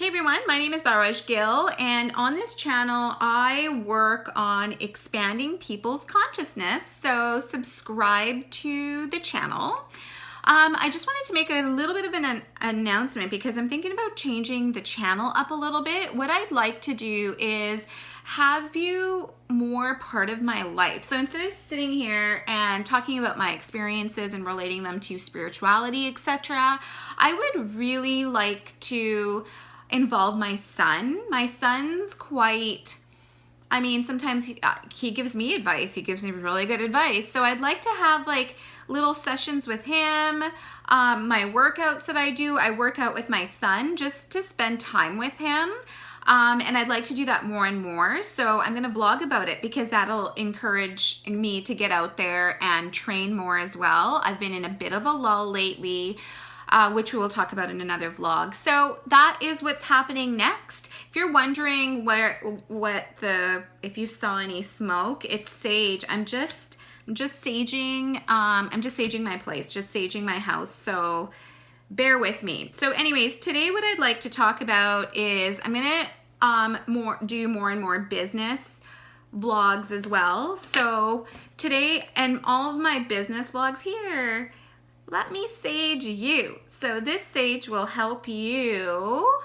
everyone, my name is Baraj Gill, and on this channel I work on expanding people's consciousness, so subscribe to the channel. I just wanted to make a little bit of an announcement because I'm thinking about changing the channel up a little bit. What I'd like to do is have you more part of my life. So instead of sitting here and talking about my experiences and relating them to spirituality, etc., I would really like to involve my son. My son's quite, sometimes he gives me advice. He gives me really good advice. So I'd like to have like little sessions with him. My workouts that I work out with my son just to spend time with him. And I'd like to do that more and more. So I'm gonna vlog about it because that'll encourage me to get out there and train more as well. I've been in a bit of a lull lately, which we will talk about in another vlog. So that is what's happening next. If you're wondering if you saw any smoke, it's sage. I'm just saging. I'm just saging my place, just saging my house. So bear with me. So anyways, today what I'd like to talk about is I'm gonna do more and more business vlogs as well. So today, and all of my business vlogs here, let me sage you. So this sage will help you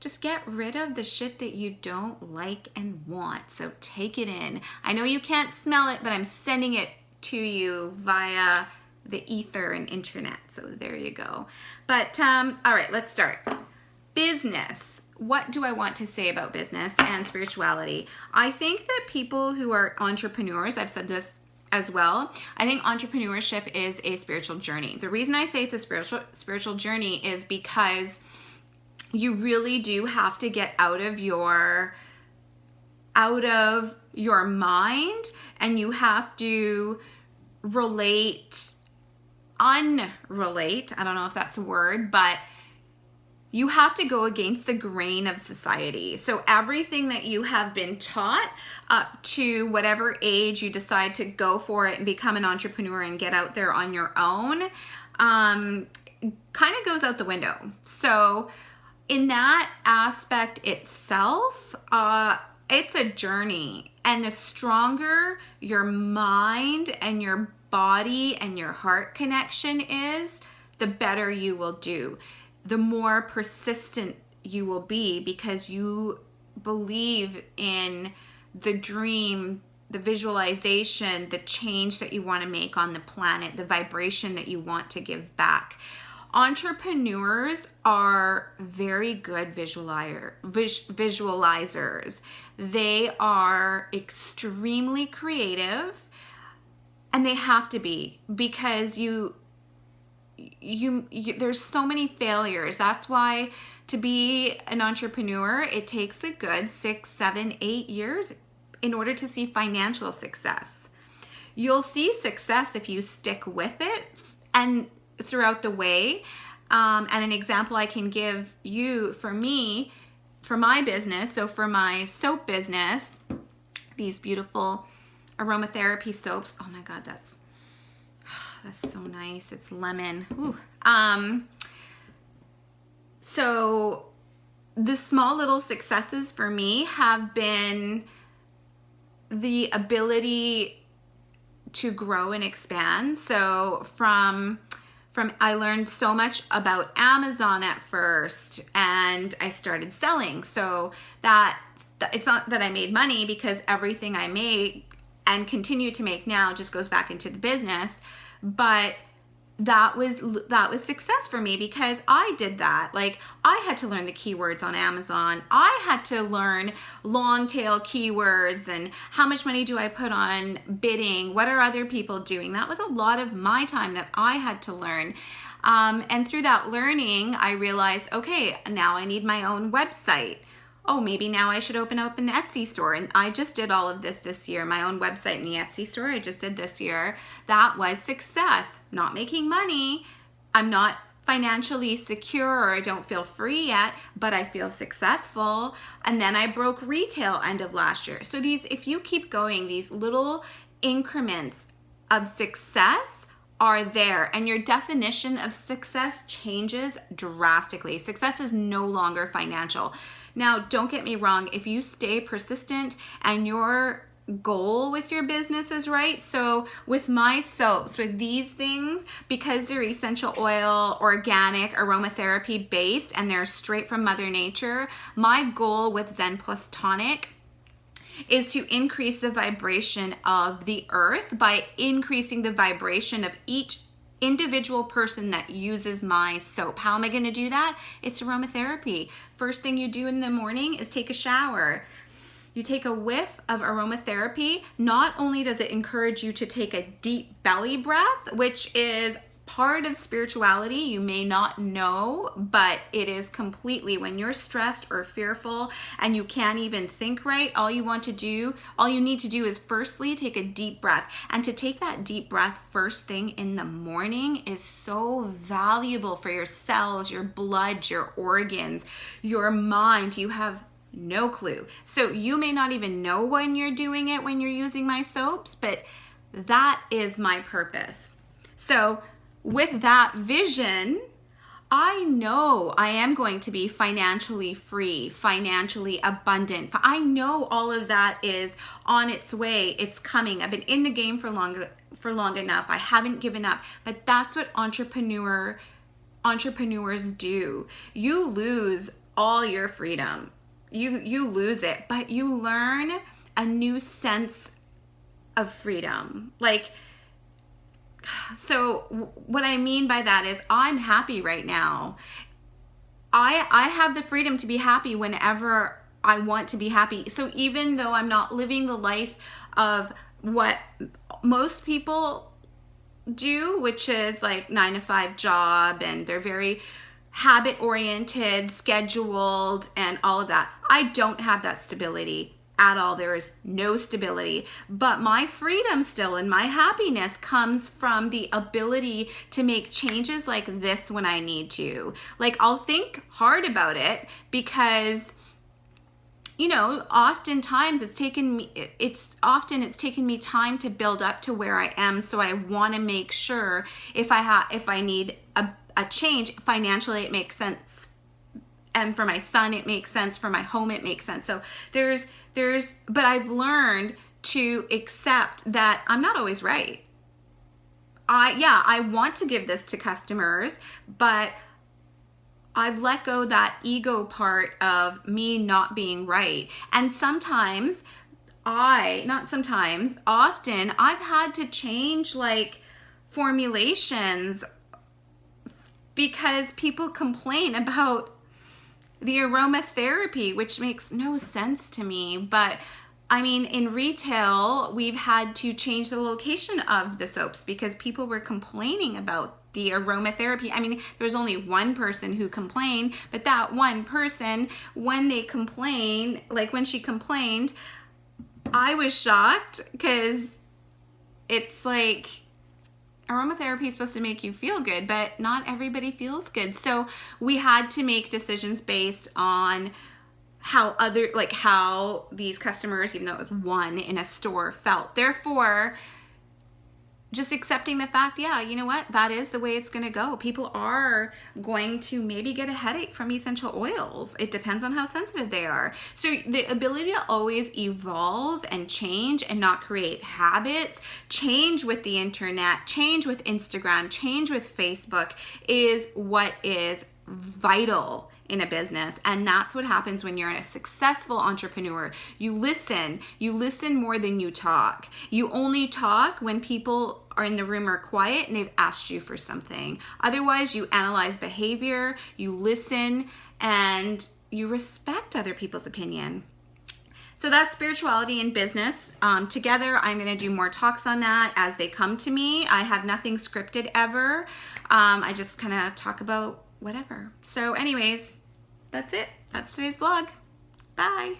just get rid of the shit that you don't like and want. So take it in. I know you can't smell it, but I'm sending it to you via the ether and internet. So there you go. But all right, let's start. Business. What do I want to say about business and spirituality? I think that people who are entrepreneurs, I've said this as well, I think entrepreneurship is a spiritual journey. The reason I say it's a spiritual journey is because you really do have to get out of your mind, and you have to unrelate, I don't know if that's a word, but you have to go against the grain of society. So everything that you have been taught up to whatever age you decide to go for it and become an entrepreneur and get out there on your own, kind of goes out the window. So in that aspect itself, it's a journey. And the stronger your mind and your body and your heart connection is, the better you will do. The more persistent you will be because you believe in the dream, the visualization, the change that you want to make on the planet, the vibration that you want to give back. Entrepreneurs are very good visualizers. They are extremely creative, and they have to be, because there's so many failures. That's why to be an entrepreneur, it takes a good 6, 7, 8 years in order to see financial success. You'll see success if you stick with it and throughout the way. And an example I can give you for me, for my business, so for my soap business, these beautiful aromatherapy soaps. Oh my God, that's so nice. It's lemon. Ooh. So the small little successes for me have been the ability to grow and expand. So from I learned so much about Amazon at first, and I started selling. So that it's not that I made money, because everything I made and continue to make now just goes back into the business. But that was success for me because I did that. Like, I had to learn the keywords on Amazon. I had to learn long tail keywords and how much money do I put on bidding? What are other people doing? That was a lot of my time that I had to learn. And through that learning, I realized, okay, now I need my own website. Oh, maybe now I should open up an Etsy store. And I just did all of this year. My own website and the Etsy store I just did this year. That was success. Not making money. I'm not financially secure, or I don't feel free yet, but I feel successful. And then I broke retail end of last year. So if you keep going, these little increments of success are there, and your definition of success changes drastically. Success is no longer financial. Now, don't get me wrong, if you stay persistent and your goal with your business is right. So with my soaps, with these things, because they're essential oil, organic, aromatherapy based, and they're straight from Mother Nature, my goal with Zen Plus Tonic is to increase the vibration of the earth by increasing the vibration of each individual person that uses my soap. How am I going to do that? It's aromatherapy. First thing you do in the morning is take a shower. You take a whiff of aromatherapy. Not only does it encourage you to take a deep belly breath, which is part of spirituality, you may not know, but it is completely, when you're stressed or fearful and you can't even think right, all you need to do is firstly take a deep breath. And to take that deep breath first thing in the morning is so valuable for your cells, your blood, your organs, your mind. You have no clue. So you may not even know when you're doing it when you're using my soaps, but that is my purpose. So with that vision, I know I am going to be financially free, financially abundant. I know all of that is on its way. It's coming. I've been in the game for long enough. I haven't given up. But that's what entrepreneurs do. You lose all your freedom. You lose it, but you learn a new sense of freedom. So what I mean by that is I'm happy right now. I have the freedom to be happy whenever I want to be happy. So even though I'm not living the life of what most people do, which is like 9-to-5 job, and they're very habit oriented, scheduled, and all of that. I don't have that stability at all. There is no stability, but my freedom still and my happiness comes from the ability to make changes like this when I need to. I'll think hard about it because oftentimes it's taken me time to build up to where I am. So I want to make sure if I need a change financially, it makes sense. And for my son, it makes sense. For my home, it makes sense. So but I've learned to accept that I'm not always right. I want to give this to customers, but I've let go that ego part of me not being right. And often I've had to change formulations because people complain about the aromatherapy, which makes no sense to me. But I mean, in retail, we've had to change the location of the soaps because people were complaining about the aromatherapy. I mean, there's only one person who complained, but that one person, when she complained, I was shocked because it's like, aromatherapy is supposed to make you feel good, but not everybody feels good. So we had to make decisions based on how these customers, even though it was one in a store, felt. Therefore, just accepting the fact, you know what, that is the way it's going to go. People are going to maybe get a headache from essential oils. It depends on how sensitive they are. So the ability to always evolve and change and not create habits, change with the internet, change with Instagram, change with Facebook is what is vital in a business. And that's what happens when you're a successful entrepreneur. You listen more than you talk. You only talk when people are in the room are quiet and they've asked you for something. Otherwise, you analyze behavior, you listen, and you respect other people's opinion. So that's spirituality and business. Together, I'm going to do more talks on that as they come to me. I have nothing scripted ever. I just kind of talk about whatever. So anyways, that's it. That's today's vlog. Bye.